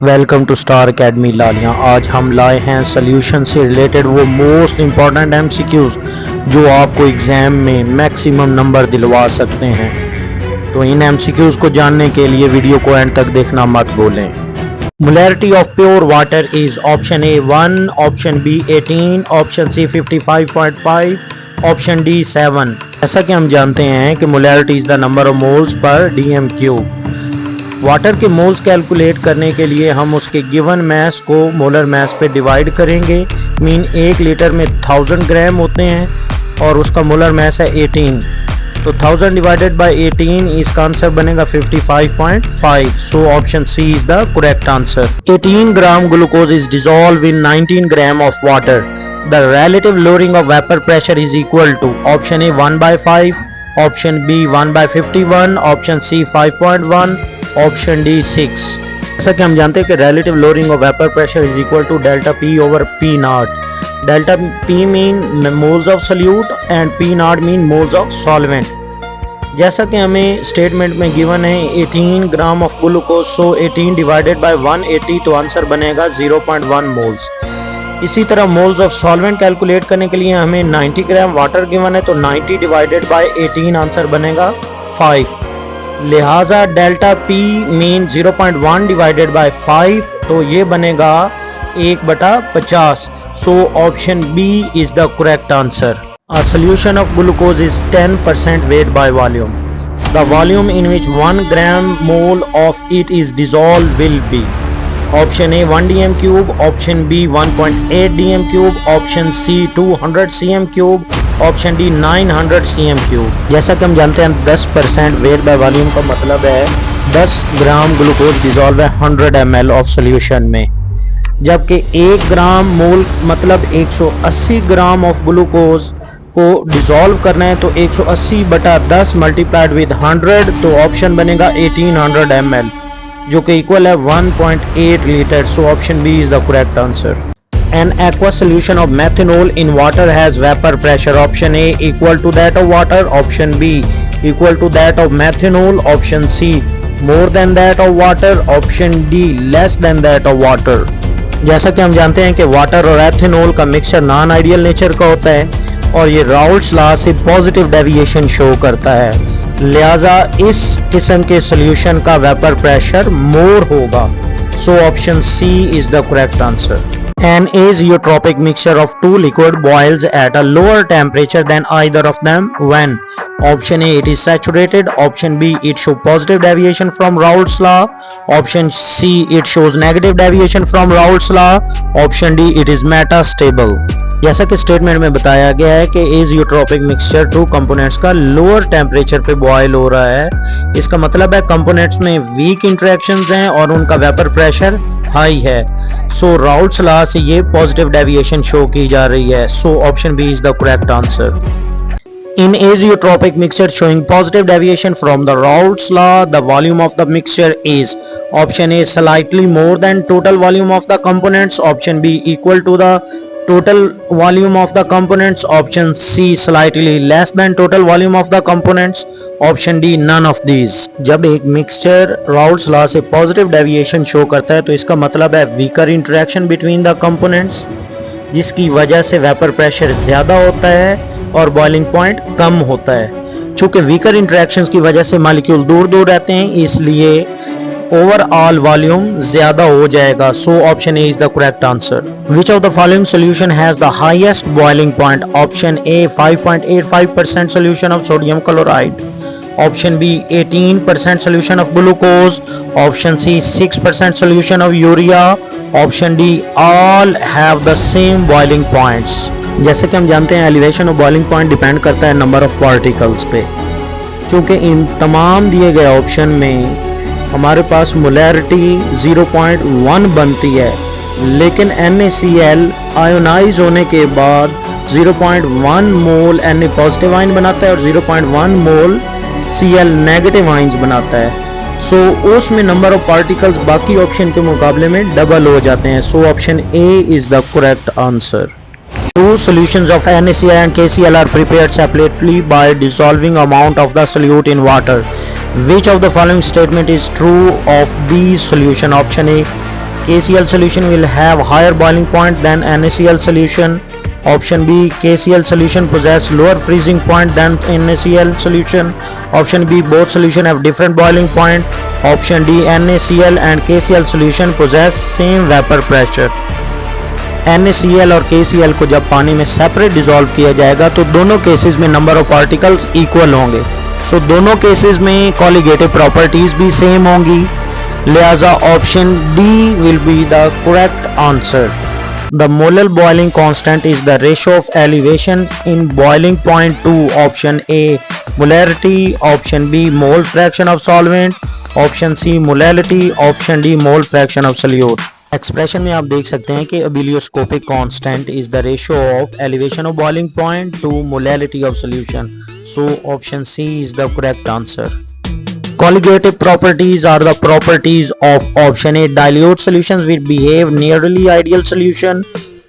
Welcome to star academy लालियाँ। आज हम लाए हैं सोल्यूशन से रिलेटेड वो मोस्ट इम्पॉर्टेंट एमसीक्यूज जो आपको एग्ज़ाम में मैक्सिमम नंबर दिलवा सकते हैं। तो इन एमसीक्यूज को जानने के लिए वीडियो को एंड तक देखना मत भूलें। Molarity of pure water is option A 1, option B 18, option C 55.5, option D 7। जैसा कि हम जानते हैं कि molarity is the number of moles per DM cube. Water के मोल्स कैलकुलेट करने के लिए हम उसके गिवन मैस को मोलर मैस पे डिवाइड करेंगे। मीन 1 लीटर में 1000 ग्राम होते हैं और उसका मोलर मैस है 18, तो 1000 डिवाइडेड बाय 18 इसका आंसर बनेगा 55.5। So option C is the correct answer. 18 gram glucose is dissolve in 19 gram of water. The relative lowering of vapour pressure is equal to option A 1/5, option B 1/51, option C 5.1, option D 6। जैसा कि हम जानते हैं कि relative lowering of vapour pressure is equal to delta P over P not. Delta P mean moles of solute and P not mean moles of solvent. जैसा कि हमें statement में गिवन है 18 gram of glucose, so 18 divided by 180 तो answer बनेगा 0.1 moles. इसी तरह moles of solvent calculate करने के लिए हमें 90 ग्राम वाटर गिवन है, तो 90 डिवाइडेड बाय 18 आंसर बनेगा 5। लिहाजा delta P mean 0.1 divided by 5, तो ये बनेगा 1/50। So option B is the correct answer. A solution of glucose is 10% weight by volume. The volume in which 1 gram mole of it is dissolved will be option A 1 dm cube, option B 1.8 dm cube, option C 200 cm cube, option D 900 cm cube. जैसा कि हम जानते हैं 10% weight by volume का मतलब है 10 gram glucose dissolve है 100 ml of solution में, जबकि 1 ग्राम मोल मतलब 180 ग्राम ऑफ ग्लूकोज को डिसॉल्व करना है, तो 180/10 मल्टीप्लाइड विद 100, तो ऑप्शन बनेगा 1800 ml जो कि इक्वल है 1.8 litre. So option B is the correct answer. An aqueous solution of methanol in water has vapor pressure. Option A equal to that of water, option B equal to that of methanol, option C more than that of water, option D less than that of water. जैसा कि हम जानते हैं कि water और ethanol का mixture non ideal nature का होता है और ये राउल्ट्स लॉ से पॉजिटिव डेविएशन शो करता है, लिहाजा इस किस्म के सॉल्यूशन का वेपर प्रेशर मोर होगा। So option C is the correct answer. An azeotropic mixture of two liquid boils at a lower temperature than either of them when option A it is saturated, option B it shows positive deviation from Raoult's law, option C it shows negative deviation from Raoult's law, option D it is metastable। जैसा कि statement में बताया गया है कि एजियोट्रोपिक mixture two components का lower temperature पे boil हो रहा है, इसका मतलब है कंपोनेंट्स में वीक इंटरेक्शंस हैं और उनका वेपर प्रेशर हाई है। सो राउल्ट्स लॉ से ये पॉजिटिव डेविएशन शो की जा रही है। So option B is the correct answer. In azeotropic mixture showing positive deviation from the Raoult's law, the volume of the mixture is option A slightly more than total volume of the components, option B equal to the total volume of the components, option C slightly less than total volume of the components, option D none of these। जब एक mixture Raoult's law से positive deviation show करता है तो इसका मतलब है weaker interaction between the components, जिसकी वजह से वेपर प्रेशर ज़्यादा होता है और बॉइलिंग पॉइंट कम होता है। चूंकि वीकर इंटरेक्शंस की वजह से मॉलिक्यूल दूर दूर रहते हैं, इसलिए ओवरऑल वॉल्यूम ज्यादा हो जाएगा। So option A is the correct answer. Which of the following solution has the highest boiling point? Option A 5.85% solution of sodium chloride, option B 18% solution of glucose, option C 6% solution of urea, option D all have the same boiling points. जैसे कि हम जानते हैं elevation of boiling point depend करता है number of particles पे। क्योंकि इन तमाम दिए गए ऑप्शन में हमारे पास मोलैरिटी 0.1 बनती है, लेकिन NaCl आयोनाइज होने के बाद 0.1 मोल Na पॉजिटिव आयन बनाता है और 0.1 मोल Cl नेगेटिव आयन्स बनाता है। सो उसमें नंबर ऑफ पार्टिकल्स बाकी ऑप्शन के मुकाबले में डबल हो जाते हैं। सो option A is the correct answer. Two solutions of NaCl and KCl are prepared separately by dissolving amount of the solute in water. Which of the following statement is true of these solution? Option A KCl solution will have higher boiling point than NaCl solution. Option B, KCl solution possess lower freezing point than NaCl solution. Option B, both solution have different boiling point. Option D, NaCl and KCl solution possess same vapor pressure. NaCl और KCl को जब पानी में separate dissolve किया जाएगा तो दोनों cases में नंबर ऑफ पार्टिकल्स इक्वल होंगे। सो दोनों केसेस में कॉलिगेटिव प्रॉपर्टीज भी सेम होंगी, लिहाजा option D will be the correct answer. The molar boiling constant is the ratio of elevation in boiling point to option A molarity, option B mole fraction of solvent, option C molality, option D mole fraction of solute। Expression में आप देख सकते हैं कि abelioscopic constant is the ratio of elevation of boiling point to molality of solution. So option C is the correct answer. Colligative properties are the properties of option A dilute solutions which behave nearly ideal solution,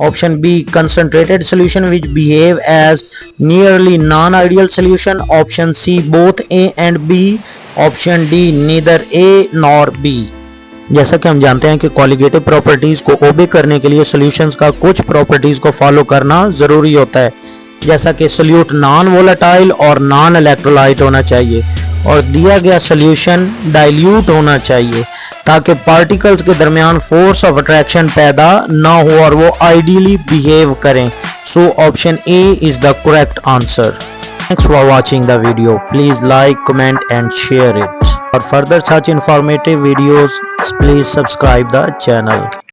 option B concentrated solution which behave as nearly non-ideal solution, option C both A and B, option D neither A nor B। जैसा कि हम जानते हैं कि colligative properties को ओबे करने के लिए सॉल्यूशंस का कुछ प्रॉपर्टीज को फॉलो करना जरूरी होता है, जैसा कि सोल्यूट नॉन वोलेटाइल और नॉन इलेक्ट्रोलाइट होना चाहिए और दिया गया सॉल्यूशन डाइल्यूट होना चाहिए ताकि पार्टिकल्स के दरमियान फोर्स ऑफ अट्रैक्शन पैदा ना हो और वो आइडियली बिहेव करें। सो option A is the correct answer. Thanks for watching the video. Please like, comment and share it. For further such informative videos, please subscribe the channel.